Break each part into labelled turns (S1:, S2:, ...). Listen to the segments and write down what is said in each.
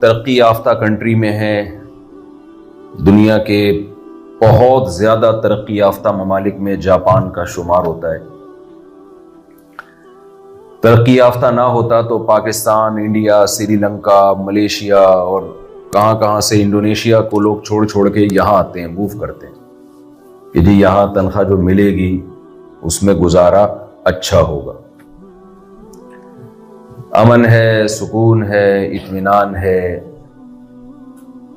S1: तरक्की याफ्ता कंट्री में हैं, दुनिया के बहुत ज़्यादा तरक्की याफ्ता ममालिक में जापान का शुमार होता है। तरक्की याफ्ता ना होता तो पाकिस्तान, इंडिया, श्रीलंका, मलेशिया और कहाँ से इंडोनेशिया को लोग छोड़ छोड़ के यहाँ आते हैं, मूव करते हैं कि जी यहाँ तनख्वाह जो मिलेगी उसमें गुजारा अच्छा होगा, अमन है, सुकून है, इत्मीनान है।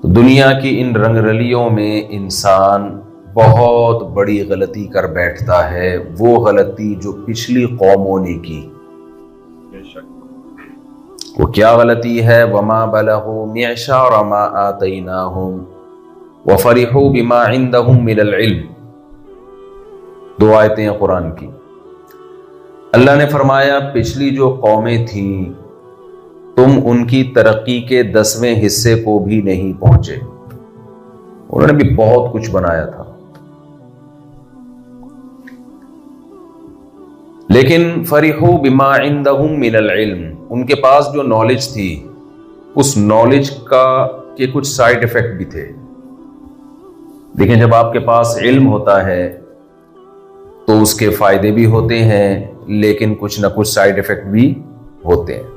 S1: तो दुनिया की इन रंगरलियों में इंसान बहुत बड़ी गलती कर बैठता है, वो गलती जो पिछली कौमों ने की। वो क्या गलती है? वमा बलगू मिअशार मा आतैनाहुम व फरिहू बिमा इंदहुम मिनल इल्म। 2 आयतें हैं कुरान की। अल्लाह ने फरमाया पिछली जो कौमें थी तुम उनकी तरक्की के 10वें हिस्से को भी नहीं पहुंचे। उन्होंने भी बहुत कुछ बनाया था, लेकिन फरिहू बिमा इंदहुम मिनल इल्म, उनके पास जो नॉलेज थी उस नॉलेज के कुछ साइड इफेक्ट भी थे। लेकिन जब आपके पास इल्म होता है तो उसके फायदे भी होते हैं, लेकिन कुछ ना कुछ साइड इफेक्ट भी होते हैं।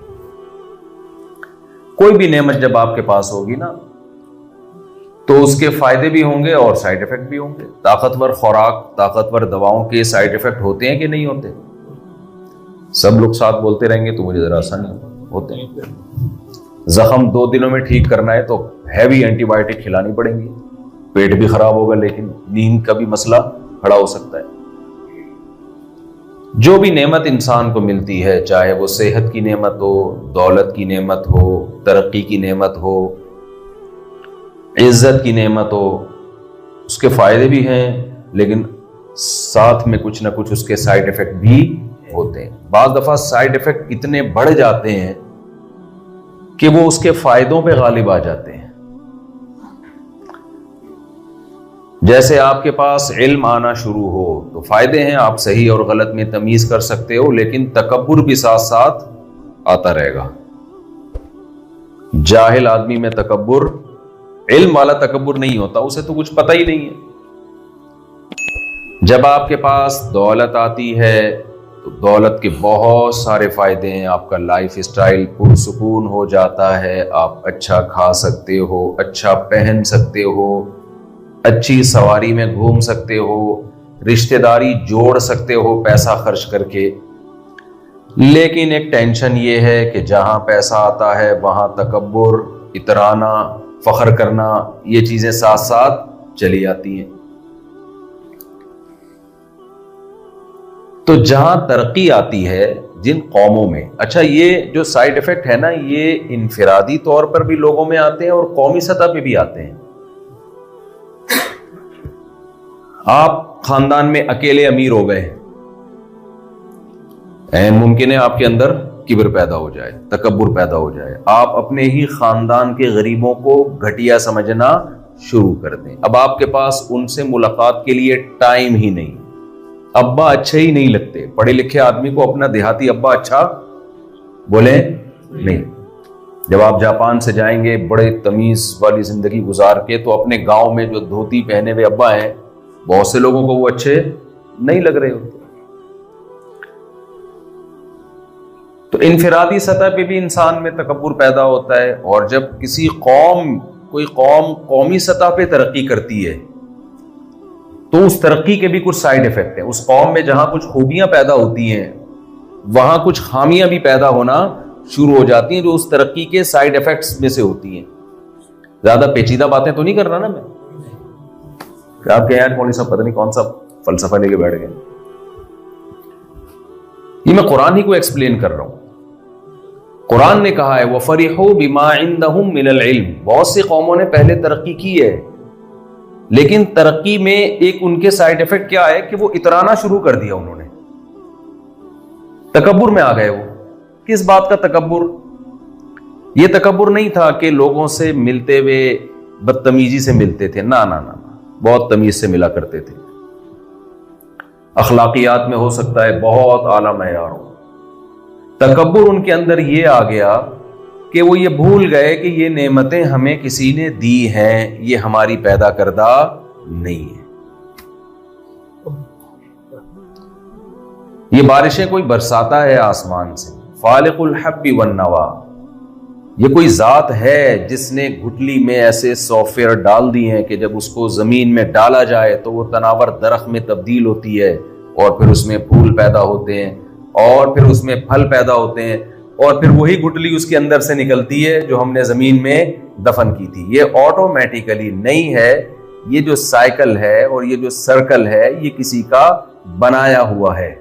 S1: कोई भी नेमत जब आपके पास होगी ना तो उसके फायदे भी होंगे और साइड इफेक्ट भी होंगे। ताकतवर खुराक, ताकतवर दवाओं के साइड इफेक्ट होते हैं कि नहीं होते? सब लोग साथ बोलते रहेंगे तो मुझे जरा आसानी होते हैं। जख्म 2 दिनों में ठीक करना है तो हैवी एंटीबायोटिक खिलानी पड़ेंगी, पेट भी खराब होगा, लेकिन नींद का भी मसला खड़ा हो सकता है। जो भी नेमत इंसान को मिलती है, चाहे वो सेहत की नेमत हो, दौलत की नेमत हो, तरक्की की नेमत हो, इज्जत की नेमत हो, उसके फायदे भी हैं, लेकिन साथ में कुछ ना कुछ उसके साइड इफेक्ट भी होते हैं। बाज़ दफा साइड इफेक्ट इतने बढ़ जाते हैं कि वो उसके फायदों पे गालिब आ जाते हैं। जैसे आपके पास इल्म आना शुरू हो तो फायदे हैं, आप सही और गलत में तमीज कर सकते हो, लेकिन तकब्बुर भी साथ साथ आता रहेगा। जाहिल आदमी में तकब्बुर, इल्म वाला तकब्बुर नहीं होता, उसे तो कुछ पता ही नहीं है। जब आपके पास दौलत आती है तो दौलत के बहुत सारे फायदे हैं। आपका लाइफ स्टाइल पुरसुकून हो जाता है, आप अच्छा खा सकते हो, अच्छा पहन सकते हो, अच्छी सवारी में घूम सकते हो, रिश्तेदारी जोड़ सकते हो पैसा खर्च करके। लेकिन एक टेंशन ये है कि जहां पैसा आता है वहां तकब्बुर, इतराना, फख्र करना, ये चीजें साथ साथ चली आती हैं। तो जहां तरक्की आती है जिन कौमों में, अच्छा ये जो साइड इफेक्ट है ना, ये इनफिरादी तौर पर भी लोगों में आते हैं और कौमी सतह पे भी आते हैं। आप खानदान में अकेले अमीर हो गए, मुमकिन है आपके अंदर किब्र पैदा हो जाए, तकब्बुर पैदा हो जाए, आप अपने ही खानदान के गरीबों को घटिया समझना शुरू कर दें। अब आपके पास उनसे मुलाकात के लिए टाइम ही नहीं, अब्बा अच्छे ही नहीं लगते। पढ़े लिखे आदमी को अपना देहाती अब्बा अच्छा बोले नहीं। जब आप जापान से जाएंगे बड़े तमीज वाली जिंदगी गुजार के, तो अपने गांव में जो धोती पहने हुए अब्बा हैं, बहुत से लोगों को वो अच्छे नहीं लग रहे होते। तो इनफिरादी सतह पे भी इंसान में तकब्बुर पैदा होता है। और जब कोई कौम कौमी सतह पे तरक्की करती है तो उस तरक्की के भी कुछ साइड इफेक्ट हैं। उस कौम में जहां कुछ खूबियां पैदा होती हैं वहां कुछ खामियां भी पैदा होना शुरू हो जाती हैं, जो उस तरक्की के साइड इफेक्ट्स में से होती हैं। ज्यादा पेचीदा बातें तो नहीं कर रहा ना मैं, आप कहें यार मौलवी साहब पता नहीं कौन सा फलसफा लेके बैठ गए। ये मैं कुरान ही को एक्सप्लेन कर रहा हूं। कुरान ने कहा है वफरिहू बिमा इंदहुम मिनल इल्म। बहुत सी कौमों ने पहले तरक्की की है, लेकिन तरक्की में एक उनके साइड इफेक्ट क्या है कि वो इतराना शुरू कर दिया उन्होंने, तकब्बुर में आ गए। वो किस बात का तकब्बुर? ये तकब्बुर नहीं था कि लोगों से मिलते हुए बदतमीजी से मिलते थे, ना ना ना, बहुत तमीज से मिला करते थे। अखलाकियात में हो सकता है बहुत आला मयार हो। तकब्बुर उनके अंदर ये आ गया कि वो ये भूल गए कि ये नेमतें हमें किसी ने दी हैं, ये हमारी पैदा करदा नहीं है। ये बारिशें कोई बरसाता है आसमान से, फालिकुल हब्बी वन नवा, ये कोई जात है जिसने घुटली में ऐसे सॉफ्टवेयर डाल दिए हैं कि जब उसको जमीन में डाला जाए तो वो तनावर दरख्त में तब्दील होती है और फिर उसमें फूल पैदा होते हैं और फिर उसमें फल पैदा होते हैं और फिर वही गुठली उसके अंदर से निकलती है जो हमने जमीन में दफन की थी। ये ऑटोमेटिकली नहीं है, ये जो साइकिल है और ये जो सर्कल है ये किसी का बनाया हुआ है।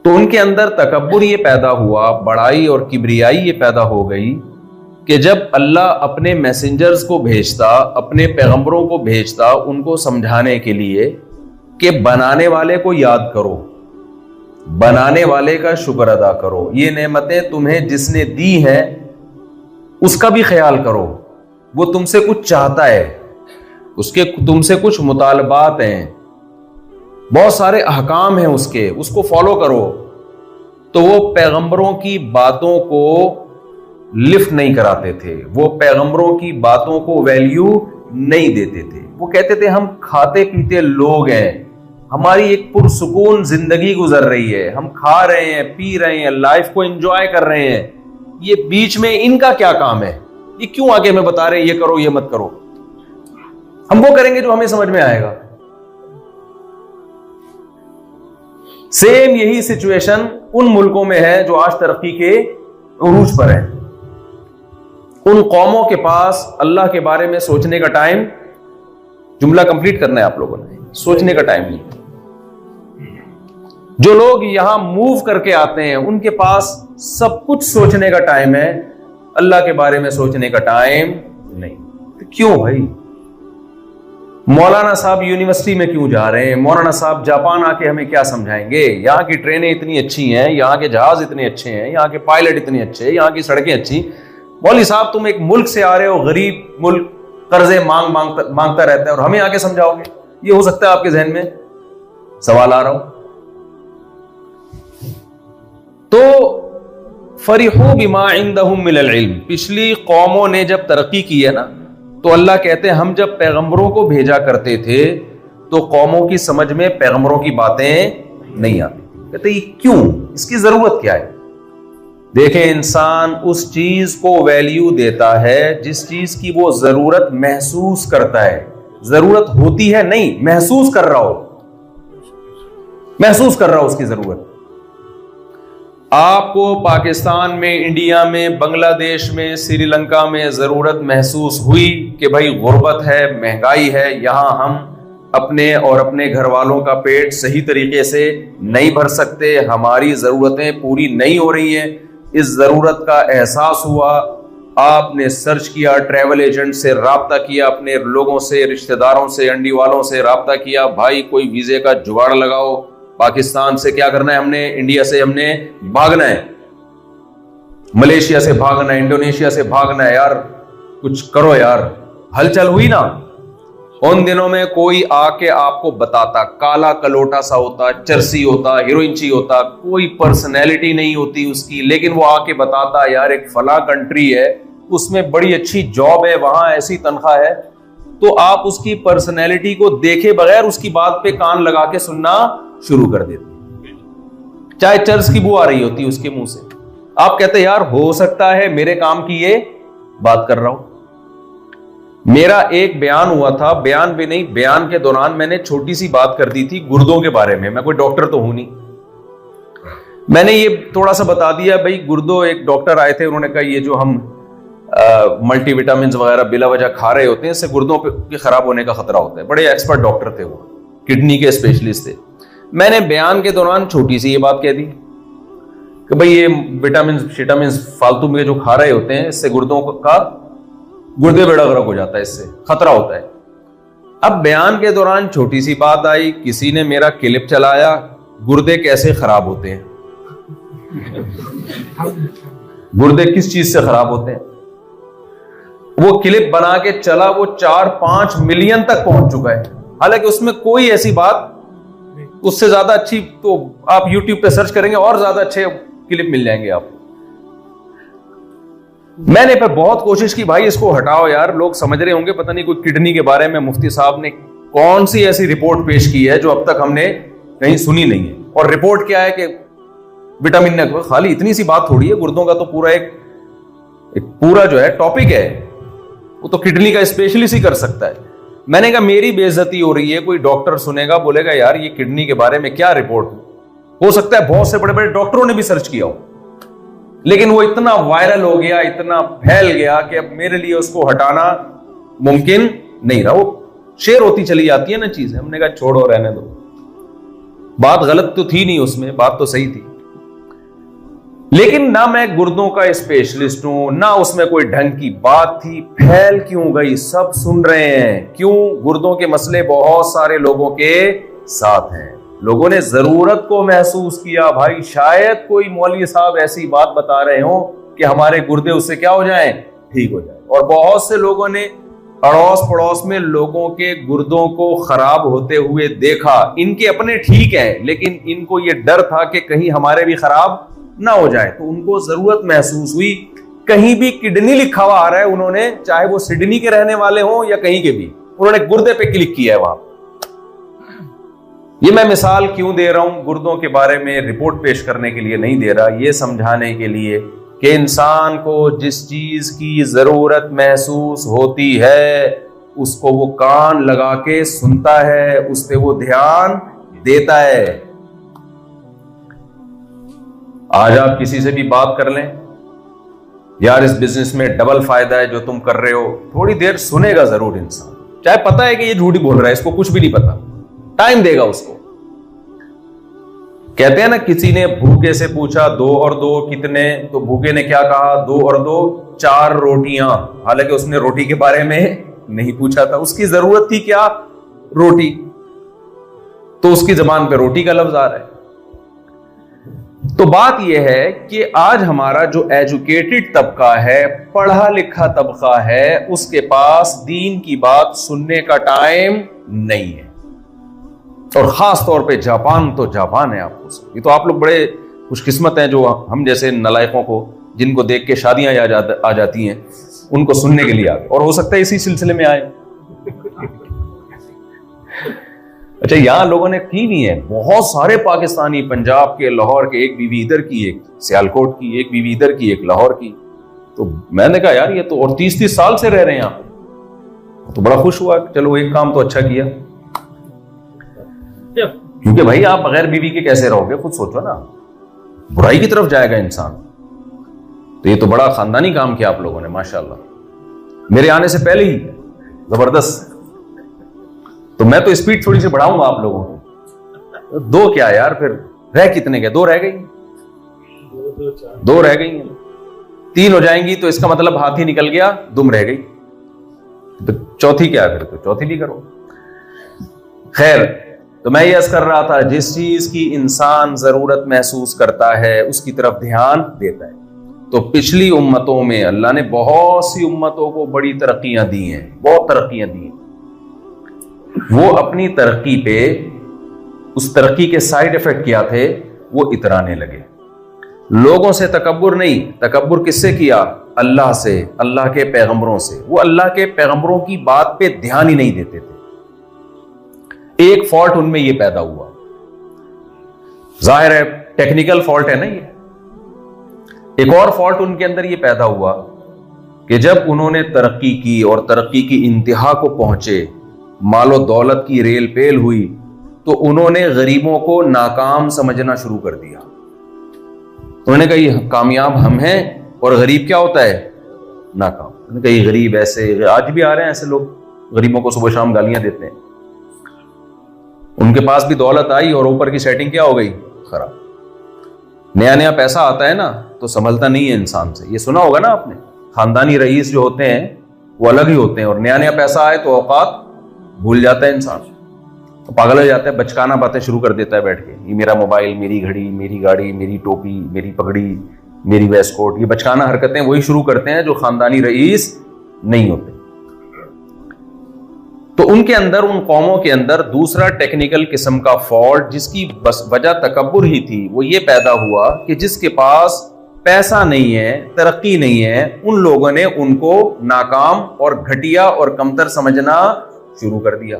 S1: तो उनके अंदर तकब्बुर ये पैदा हुआ, बड़ाई और किब्रियाई ये पैदा हो गई कि जब अल्लाह अपने मैसेंजर्स को भेजता, अपने पैगंबरों को भेजता उनको समझाने के लिए कि बनाने वाले को याद करो, बनाने वाले का शुक्र अदा करो, ये नेमतें तुम्हें जिसने दी हैं उसका भी ख्याल करो, वो तुमसे कुछ चाहता है, उसके तुमसे कुछ मुतालबात हैं, बहुत सारे अहकाम हैं उसके, उसको फॉलो करो। तो वो पैगंबरों की बातों को लिफ्ट नहीं कराते थे, वो पैगंबरों की बातों को वैल्यू नहीं देते थे। वो कहते थे हम खाते पीते लोग हैं, हमारी एक पुरसुकून जिंदगी गुजर रही है, हम खा रहे हैं, पी रहे हैं, लाइफ को एंजॉय कर रहे हैं, ये बीच में इनका क्या काम है, ये क्यों आगे हमें बता रहे हैं ये करो ये मत करो, हम वो करेंगे जो हमें समझ में आएगा। सेम यही सिचुएशन उन मुल्कों में है जो आज तरक्की के उरूज पर है। उन कौमों के पास अल्लाह के बारे में सोचने का टाइम, जुमला कंप्लीट करना है आप लोगों ने, सोचने का टाइम नहीं। जो लोग यहां मूव करके आते हैं उनके पास सब कुछ सोचने का टाइम है, अल्लाह के बारे में सोचने का टाइम नहीं। तो क्यों भाई? मौलाना साहब यूनिवर्सिटी में क्यों जा रहे हैं? मौलाना साहब जापान आके हमें क्या समझाएंगे? यहाँ की ट्रेनें इतनी अच्छी हैं, यहाँ के जहाज इतने अच्छे हैं, यहाँ के पायलट इतने अच्छे हैं, यहाँ की सड़कें अच्छी। मौलवी साहब तुम एक मुल्क से आ रहे हो, गरीब मुल्क, कर्जे मांगता रहता है और हमें आके समझाओगे? ये हो सकता है आपके जहन में सवाल आ रहा हो। तो फरिहू बिमा इंदहुम मिनल इल्म, पिछली कौमों ने जब तरक्की की है ना, तो अल्लाह कहते हैं हम जब पैगंबरों को भेजा करते थे तो कौमों की समझ में पैगंबरों की बातें नहीं आती। कहते ये क्यों, इसकी जरूरत क्या है? देखें, इंसान उस चीज को वैल्यू देता है जिस चीज की वो जरूरत महसूस करता है। जरूरत होती है नहीं, महसूस कर रहा हो, महसूस कर रहा हो उसकी जरूरत। आपको पाकिस्तान में, इंडिया में, बांग्लादेश में, श्रीलंका में जरूरत महसूस हुई कि भाई गुर्बत है, महंगाई है, यहां हम अपने और अपने घर वालों का पेट सही तरीके से नहीं भर सकते, हमारी जरूरतें पूरी नहीं हो रही हैं। इस जरूरत का एहसास हुआ, आपने सर्च किया, ट्रैवल एजेंट से राब्ता किया, अपने लोगों से, रिश्तेदारों से, अंडी वालों से राब्ता किया, भाई कोई वीजे का जुगाड़ लगाओ, पाकिस्तान से क्या करना है हमने, इंडिया से हमने भागना है, मलेशिया से भागना है, इंडोनेशिया से भागना है, यार कुछ करो यार। हलचल हुई ना उन दिनों में, कोई आके आपको बताता, काला कलोटा सा होता, चरसी होता, हीरोइंची होता, कोई पर्सनैलिटी नहीं होती उसकी, लेकिन वो आके बताता यार एक फला कंट्री है, उसमें बड़ी अच्छी जॉब है, वहां ऐसी तनख्वाह है। तो आप उसकी पर्सनैलिटी को देखे बगैर उसकी बात पे कान लगा के सुनना शुरू कर देते, चाहे चर्च की बू आ रही होती उसके मुंह से। आप कहते यार हो सकता है मेरे काम की ये बात कर रहा हूं। मेरा एक बयान हुआ था, बयान भी नहीं, बयान के दौरान मैंने छोटी सी बात कर दी थी गुर्दों के बारे में। मैं कोई डॉक्टर तो हूं नहीं, मैंने ये थोड़ा सा बता दिया भाई गुर्दों। एक डॉक्टर आए थे, उन्होंने कहा ये जो हम मल्टीविटामिन वगैरह बिला वजह खा रहे होते हैं, इससे गुर्दों के खराब होने का खतरा होता है। बड़े एक्सपर्ट डॉक्टर थे वो, किडनी के स्पेशलिस्ट थे। मैंने बयान के दौरान छोटी सी ये बात कह दी कि भाई ये विटामिन फालतू में जो खा रहे होते हैं, इससे गुर्दे बेड़ा गर्क हो जाता है, इससे खतरा होता है। अब बयान के दौरान छोटी सी बात आई, किसी ने मेरा क्लिप चलाया, गुर्दे कैसे खराब होते हैं, गुर्दे किस चीज से खराब होते हैं। वो क्लिप बना के चला, वो 4-5 मिलियन तक पहुंच चुका है। हालांकि उसमें कोई ऐसी बात, उससे ज्यादा अच्छी तो आप YouTube पे सर्च करेंगे और ज्यादा अच्छे क्लिप मिल जाएंगे आपको। मैंने पर बहुत कोशिश की, भाई इसको हटाओ यार, लोग समझ रहे होंगे पता नहीं कोई किडनी के बारे में मुफ्ती साहब ने कौन सी ऐसी रिपोर्ट पेश की है जो अब तक हमने कहीं सुनी नहीं है। और रिपोर्ट क्या है कि विटामिन ने, खाली इतनी सी बात थोड़ी है, गुर्दों का तो पूरा एक पूरा जो है टॉपिक है, वो तो किडनी का स्पेशलिस्ट ही कर सकता है। मैंने कहा मेरी बेइज्जती हो रही है, कोई डॉक्टर सुनेगा बोलेगा यार ये किडनी के बारे में क्या रिपोर्ट, हो सकता है बहुत से बड़े बड़े डॉक्टरों ने भी सर्च किया हो, लेकिन वो इतना वायरल हो गया, इतना फैल गया कि अब मेरे लिए उसको हटाना मुमकिन नहीं रहा। वो शेयर होती चली जाती है ना चीजें, हमने कहा छोड़ो रहने दो। बात गलत तो थी नहीं उसमें, बात तो सही थी, लेकिन ना मैं गुर्दों का स्पेशलिस्ट हूं, ना उसमें कोई ढंग की बात थी। फैल क्यों गई, सब सुन रहे हैं, क्यों? गुर्दों के मसले बहुत सारे लोगों के साथ हैं। लोगों ने जरूरत को महसूस किया, भाई शायद कोई मौलवी साहब ऐसी बात बता रहे हो कि हमारे गुर्दे उससे क्या हो जाएं, ठीक हो जाए। और बहुत से लोगों ने अड़ोस पड़ोस में लोगों के गुर्दों को खराब होते हुए देखा। इनके अपने ठीक है, लेकिन इनको ये डर था कि कहीं हमारे भी खराब ना हो जाए, तो उनको जरूरत महसूस हुई। कहीं भी किडनी लिखा हुआ आ रहा है, उन्होंने, चाहे वो सिडनी के रहने वाले हों या कहीं के भी, उन्होंने गुर्दे पे क्लिक किया है वहां। ये मैं मिसाल क्यों दे रहा हूं, गुर्दों के बारे में रिपोर्ट पेश करने के लिए नहीं दे रहा, ये समझाने के लिए कि इंसान को जिस चीज की जरूरत महसूस होती है उसको वो कान लगा के सुनता है, उस पर वो ध्यान देता है। आज आप किसी से भी बात कर लें, यार इस बिजनेस में डबल फायदा है जो तुम कर रहे हो, थोड़ी देर सुनेगा जरूर इंसान, चाहे पता है कि ये झूठी बोल रहा है, इसको कुछ भी नहीं पता, टाइम देगा उसको। कहते हैं ना, किसी ने भूखे से पूछा 2 और 2 कितने, तो भूखे ने क्या कहा, 2 और 2 4 रोटियां। हालांकि उसने रोटी के बारे में नहीं पूछा था, उसकी जरूरत थी क्या, रोटी, तो उसकी जबान पे रोटी का लफ्ज आ रहा है। तो बात यह है कि आज हमारा जो एजुकेटेड तबका है, पढ़ा लिखा तबका है, उसके पास दीन की बात सुनने का टाइम नहीं है। और खास तौर पे जापान, तो जापान है आपको, ये तो आप लोग बड़े खुशकिस्मत हैं जो हम जैसे नलायकों को, जिनको देख के शादियां आ जाती हैं, उनको सुनने के लिए आ गए, और हो सकता है इसी सिलसिले में आए। अच्छा, यहां लोगों ने की भी है, बहुत सारे पाकिस्तानी, पंजाब के, लाहौर के, एक बीवी इधर की, एक सियालकोट की, एक बीवी इधर की, एक लाहौर की। तो मैंने कहा यार ये तो, और 30-30 साल से रह रहे हैं यहां, तो बड़ा खुश हुआ, चलो एक काम तो अच्छा किया। क्योंकि भाई आप बगैर बीवी के कैसे रहोगे, खुद सोचो ना, बुराई की तरफ जाएगा इंसान। तो ये तो बड़ा खानदानी काम किया आप लोगों ने, माशाल्लाह, मेरे आने से पहले ही जबरदस्त। तो मैं तो स्पीड थोड़ी सी बढ़ाऊंगा आप लोगों को। 2 क्या यार, फिर रह कितने के, 2 रह गई, 2 रह गई, 3 हो जाएंगी तो इसका मतलब हाथी निकल गया, दुम रह गई, तो चौथी क्या है, फिर तो चौथी भी करो। खैर, तो मैं ये अर्ज कर रहा था, जिस चीज की इंसान जरूरत महसूस करता है उसकी तरफ ध्यान देता है। तो पिछली उम्मतों में अल्लाह ने बहुत सी उम्मतों को बड़ी तरक्कियां दी हैं, बहुत तरक्कियां दी हैं। वो अपनी तरक्की पे, उस तरक्की के साइड इफेक्ट क्या थे, वो इतराने लगे। लोगों से तकब्बुर नहीं, तकब्बुर किससे किया, अल्लाह से, अल्लाह के पैगंबरों से। वो अल्लाह के पैगंबरों की बात पे ध्यान ही नहीं देते थे। एक फॉल्ट उनमें ये पैदा हुआ, जाहिर है टेक्निकल फॉल्ट है ना ये। एक और फॉल्ट उनके अंदर ये पैदा हुआ कि जब उन्होंने तरक्की की और तरक्की की इंतहा को पहुंचे, मालो दौलत की रेल पेल हुई, तो उन्होंने गरीबों को नाकाम समझना शुरू कर दिया। उन्होंने कहा ये कामयाब हम हैं और गरीब क्या होता है, नाकाम। उन्होंने कहा ये गरीब ऐसे, आज भी आ रहे हैं ऐसे लोग, गरीबों को सुबह शाम गालियां देते हैं। उनके पास भी दौलत आई और ऊपर की सेटिंग क्या हो गई, खराब। नया नया पैसा आता है ना तो संभलता नहीं है इंसान से। ये सुना होगा ना आपने, खानदानी रईस जो होते हैं वो अलग ही होते हैं, और नया नया पैसा आए तो औकात भूल जाता है इंसान, तो पागल हो जाता है, बचकाना बातें शुरू कर देता है बैठ के। ये मेरा मोबाइल, मेरी घड़ी, मेरी गाड़ी, मेरी टोपी, मेरी पगड़ी, मेरी वेस्टकोट, ये बचकाना हरकतें वही शुरू करते हैं जो खानदानी रईस नहीं होते। तो उनके अंदर, उन कौमों के अंदर दूसरा टेक्निकल किस्म का फॉल्ट जिसकी बस वजह तकब्बुर ही थी, वो ये पैदा हुआ कि जिसके पास पैसा नहीं है, तरक्की नहीं है, उन लोगों ने उनको नाकाम और घटिया और कमतर समझना शुरू कर दिया।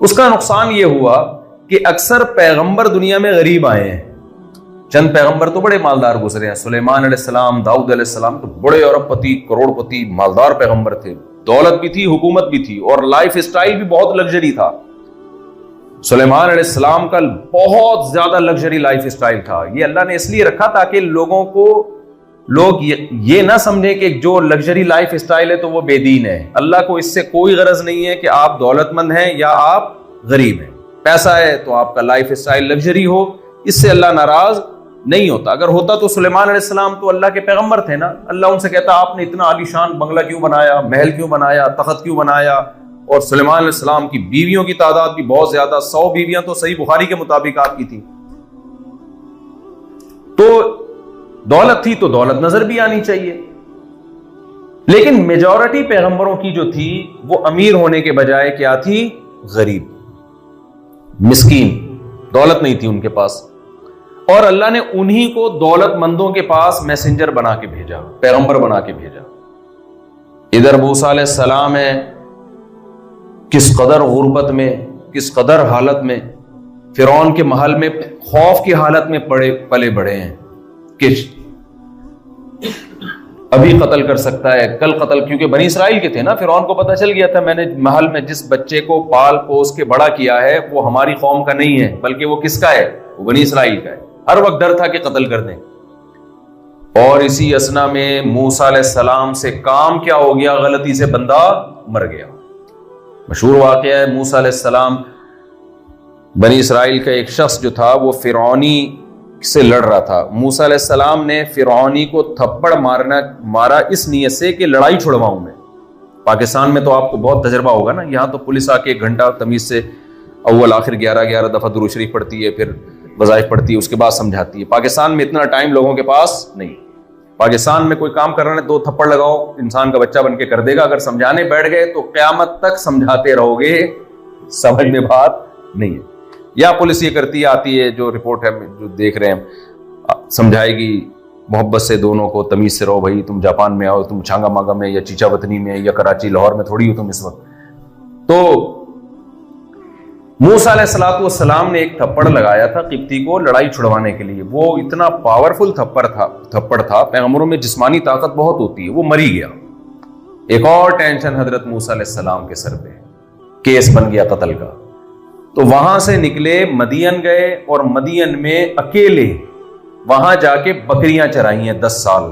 S1: उसका नुकसान ये हुआ कि अक्सर पैगंबर दुनिया में गरीब आए हैं। चंद पैगंबर तो बड़े मालदार गुजरे हैं, सुलेमान अलैहिस्सलाम, दाऊद अलैहिस्सलाम तो बड़े अरबपति, करोड़पति, मालदार पैगंबर थे। दौलत भी थी, हुकूमत भी थी और लाइफ स्टाइल भी बहुत लग्जरी था। सुलेमान अलैहिस्सलाम का बहुत ज्यादा लग्जरी लाइफ स्टाइल था। ये अल्लाह ने इसलिए रखा ताकि लोग ये ना समझे कि जो लग्जरी लाइफ स्टाइल है तो वो बेदीन है। अल्लाह को इससे कोई गरज नहीं है कि आप दौलतमंद हैं या आप गरीब हैं। पैसा है तो आपका लाइफ स्टाइल लग्जरी हो, इससे अल्लाह नाराज नहीं होता। अगर होता तो सुलेमान अलैहिस्सलाम तो अल्लाह के पैगंबर थे ना। अल्लाह उनसे कहता आपने इतना आलीशान बंगला क्यों बनाया, महल क्यों बनाया, तख्त क्यों बनाया। और सुलेमान अलैहिस्सलाम की बीवियों की तादाद भी बहुत ज्यादा, 100 बीवियां तो सही बुखारी के मुताबिक आपकी थी। तो दौलत थी तो दौलत नजर भी आनी चाहिए। लेकिन मेजॉरिटी पैगंबरों की जो थी वो अमीर होने के बजाय क्या थी, गरीब, मिस्कीन, दौलत नहीं थी उनके पास। और अल्लाह ने उन्हीं को दौलतमंदों के पास मैसेंजर बना के भेजा, पैगंबर बना के भेजा। इधर मूसा अलैहिस्सलाम है, किस कदर गुर्बत में, किस कदर हालत में, फिरौन के महल में खौफ की हालत में पले बड़े हैं कि अभी कत्ल कर सकता है, कल कत्ल, क्योंकि बनी इसराइल के थे ना। फिरौन को पता चल गया था मैंने महल में जिस बच्चे को पाल पोस के बड़ा किया है वो हमारी कौम का नहीं है, बल्कि वो किसका है, वो बनी इसराइल का है। हर वक्त डर था कि कत्ल कर दें। और इसी असना में मूसा अलैहिस्सलाम से काम क्या हो गया, गलती से बंदा मर गया। मशहूर वाकया है, मूसा अलैहिस्सलाम, बनी इसराइल का एक शख्स जो था वो फिरौनी से लड़ रहा था। मूसा अलैहिस्सलाम ने फिरौनी को थप्पड़ मारा इस नियत से कि लड़ाई छुड़वाऊं मैं। पाकिस्तान में तो आपको बहुत तजर्बा होगा ना, यहां तो पुलिस आके 1 घंटा तमीज से अव्वल आखिर 11 दफा दुरूद शरीफ पढ़ती है, फिर वज़ाइफ पढ़ती है, उसके बाद समझाती है। पाकिस्तान में इतना टाइम लोगों के पास नहीं। पाकिस्तान में कोई काम कर रहे हैं 2 थप्पड़ लगाओ, इंसान का बच्चा बन के कर देगा। अगर समझाने बैठ गए तो क़यामत तक समझाते रहोगे, समझ में बात नहीं है। या पुलिस ये करती है, आती है, जो रिपोर्ट है जो देख रहे हैं, समझाएगी मोहब्बत से दोनों को, तमीज से रहो भाई, तुम जापान में आओ, तुम छांगा मांगा में या चीचावतनी में या कराची लाहौर में थोड़ी हो तुम इस वक्त। तो मूसा अलैहिस्सलाम ने एक थप्पड़ लगाया था किब्ती को लड़ाई छुड़वाने के लिए। वो इतना पावरफुल थप्पड़ था, पैगंबरों में जिस्मानी ताकत बहुत होती है, वो मरी गया। एक और टेंशन हजरत मूसा अलैहिस्सलाम के सर पे, केस बन गया कत्ल का। तो वहां से निकले, मदियन गए और मदियन में अकेले वहां जाके बकरियां चराई हैं 10 साल।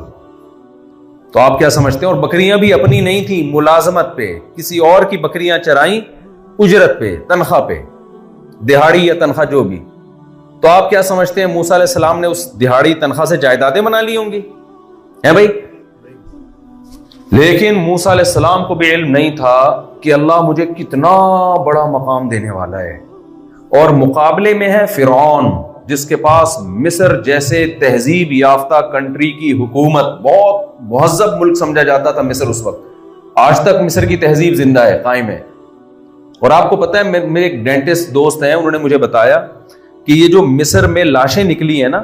S1: तो आप क्या समझते हैं, और बकरियां भी अपनी नहीं थी, मुलाजमत पे किसी और की बकरियां चराई, उजरत पे, तनख्वाह पे, दिहाड़ी या तनख्वाह जो भी। तो आप क्या समझते हैं, मूसा अलैहिस्सलाम ने उस दिहाड़ी तनख्वाह से जायदादें बना ली होंगी, है भाई? लेकिन मूसा अलैहिस्सलाम को भी इल्म नहीं था कि अल्लाह मुझे कितना बड़ा मकाम देने वाला है। और मुकाबले में है फिरौन, जिसके पास मिस्र जैसे तहजीब याफ्ता कंट्री की हुकूमत, बहुत मुहज्जब मुल्क समझा जाता था मिस्र उस वक्त। आज तक मिस्र की तहजीब जिंदा है, कायम है। और आपको पता है, मेरे एक डेंटिस्ट दोस्त हैं, उन्होंने मुझे बताया कि ये जो मिस्र में लाशें निकली है ना,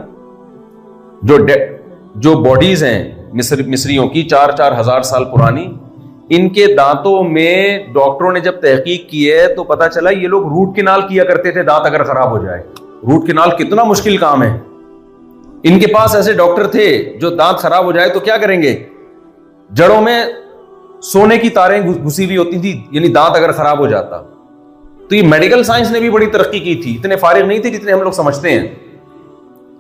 S1: जो बॉडीज हैं मिस्रियों की 4-4 हजार साल पुरानी, इनके दांतों में डॉक्टरों ने जब तहकीक की है तो पता चला ये लोग रूट किनाल किया करते थे दांत अगर खराब हो जाए। रूट किनाल कितना मुश्किल काम है। इनके पास ऐसे डॉक्टर थे जो दांत खराब हो जाए तो क्या करेंगे, जड़ों में सोने की तारें घुसी हुई होती थी, यानी दांत अगर खराब हो जाता। तो ये मेडिकल साइंस ने भी बड़ी तरक्की की थी, इतने फारिग नहीं थे जितने हम लोग समझते हैं।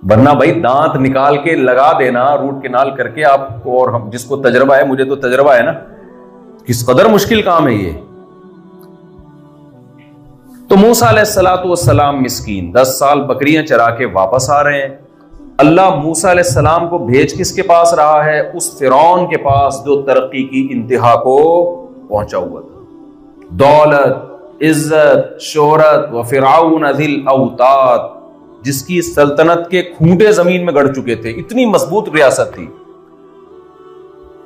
S1: वरना भाई दांत निकाल के लगा देना रूट कैनाल करके आपको, और हम जिसको तजर्बा है, मुझे तो तजर्बा है ना, किस कदर मुश्किल काम है ये। तो मूसा अलैहिस्सलाम मिस्कीन 10 साल बकरियां चरा के वापस आ रहे हैं। अल्लाह मूसा अलैहिस्सलाम को भेज किसके पास रहा है, उस फिरौन के पास जो तरक्की की इंतहा को पहुंचा हुआ था। दौलत, इज्जत, शोहरत व फिरौन अज़िल औताद, जिसकी सल्तनत के खूंटे जमीन में गड़ चुके थे, इतनी मजबूत रियासत थी।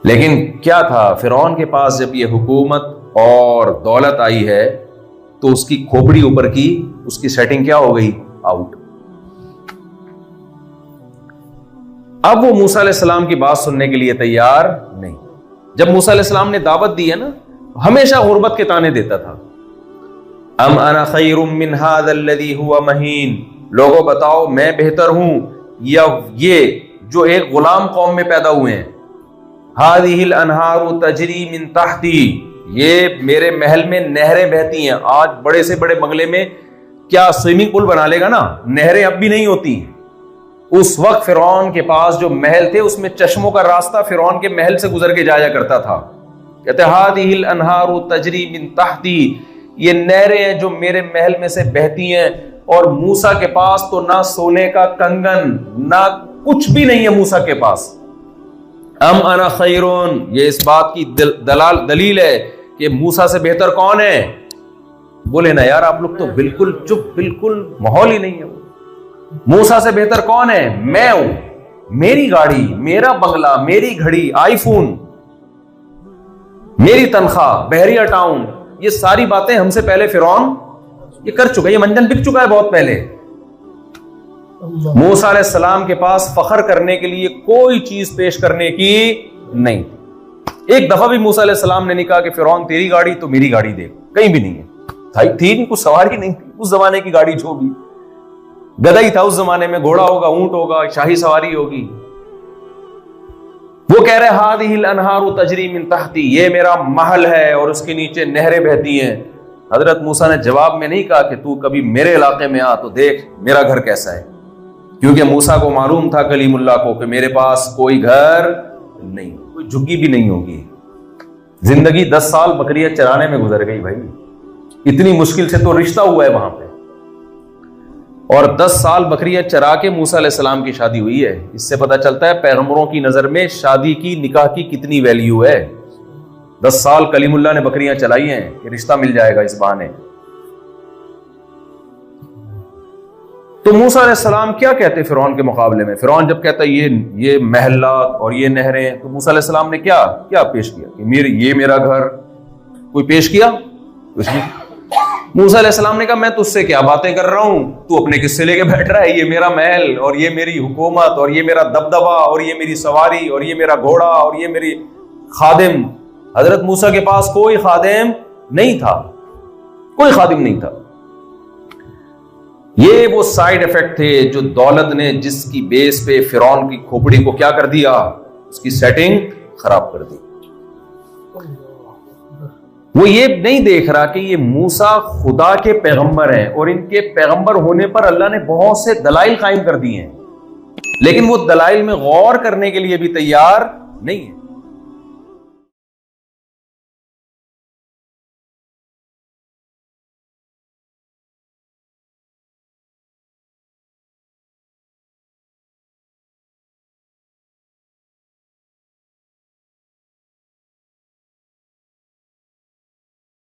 S1: लेकिन क्या था, फिरौन के पास जब ये हुकूमत और दौलत आई है तो उसकी खोपड़ी ऊपर की उसकी सेटिंग क्या हो गई? आउट। अब वो मूसा अलैहिस्सलाम की बात सुनने के लिए तैयार नहीं। जब मूसा अलैहिस्सलाम ने दावत दी है ना, हमेशा गुर्बत के ताने देता था। अम अना खैरुम मिन हाज़ल्लज़ी हुवा महीन, लोगों बताओ मैं बेहतर हूं या ये जो एक गुलाम कौम में पैदा हुए हैं। हाज़िहिल अनहारु तजरी मिन तहती, ये मेरे महल में नहरें बहती हैं। आज बड़े से बड़े बंगले में क्या स्विमिंग पूल बना लेगा ना, नहरें अब भी नहीं होती। उस वक्त फिरौन के पास जो महल थे उसमें चश्मों का रास्ता फिरौन के महल से गुजर के जाया करता था। कहते हादिहिल अनहारु तजरी मिन तहती, ये नहरें हैं जो मेरे महल में से बहती हैं। और मूसा के पास तो ना सोने का कंगन ना कुछ भी नहीं है मूसा के पास। अम अना खैरुन, ये इस बात की दलील है कि मूसा से बेहतर कौन है। बोले ना यार आप लोग तो बिल्कुल चुप, बिल्कुल माहौल ही नहीं है। मूसा से बेहतर कौन है? मैं हूं। मेरी गाड़ी, मेरा बंगला, मेरी घड़ी, आईफोन, मेरी तनख्वाह, बहरिया टाउन, ये सारी बातें हमसे पहले फिरौन ये कर चुका है। ये मंजन बिक चुका है बहुत पहले। मूसा अलैहिस्सलाम के पास फख्र करने के लिए कोई चीज पेश करने की नहीं। एक दफा भी मूसा अलैहिस्सलाम ने नहीं कहा कि फिरौन तेरी गाड़ी तो मेरी गाड़ी दे, कहीं भी नहीं है। थी नहीं, कुछ सवारी नहीं थी। उस जमाने की गाड़ी जो भी गधा ही था उस जमाने में, घोड़ा होगा, ऊंट होगा, शाही सवारी होगी। वो कह रहे हादिहिल अनहारु तजरी मिन तहती, ये मेरा महल है और उसके नीचे नहरें बहती हैं। हजरत मूसा ने जवाब में नहीं कहा कि तू कभी मेरे इलाके में आ तो देख मेरा घर कैसा है, क्योंकि मूसा को मालूम था कलीमुल्लाह को कि मेरे पास कोई घर नहीं, कोई झुग्गी भी नहीं होगी। जिंदगी 10 साल बकरियां चराने में गुजर गई भाई, इतनी मुश्किल से तो रिश्ता हुआ है वहां पे। और 10 साल बकरियां चरा के मूसा अलैहिस्सलाम की शादी हुई है। इससे पता चलता है पैगंबरों की नजर में शादी की, निकाह की कितनी वैल्यू है। 10 साल कलीमुल्लाह ने बकरियां चलाई हैं कि रिश्ता मिल जाएगा इस बहाने। तो मूसा अलैहिस्सलाम क्या कहते फिरौन के मुकाबले में? फिरौन जब कहता है ये महल्ला और ये नहरें, तो मूसा अलैहिस्सलाम ने क्या क्या पेश किया कि ये मेरा घर? कोई पेश किया? कुछ नहीं। मूसा अलैहिस्सलाम ने कहा मैं तुझसे क्या बातें कर रहा हूं, तू अपने किस्से लेके बैठ रहा है। ये मेरा महल और ये मेरी हुकूमत और ये मेरा दबदबा और ये मेरी सवारी और ये मेरा घोड़ा और ये मेरी खादिम। हजरत मूसा के पास कोई खादिम नहीं था, कोई खादिम नहीं था। ये वो साइड इफेक्ट थे जो दौलत ने, जिसकी बेस पे फिरौन की खोपड़ी को क्या कर दिया, उसकी सेटिंग खराब कर दी। वो ये नहीं देख रहा कि ये मूसा खुदा के पैगंबर हैं और इनके पैगंबर होने पर अल्लाह ने बहुत से दलाइल कायम कर दिए हैं, लेकिन वो दलाइल में गौर करने के लिए भी तैयार नहीं है।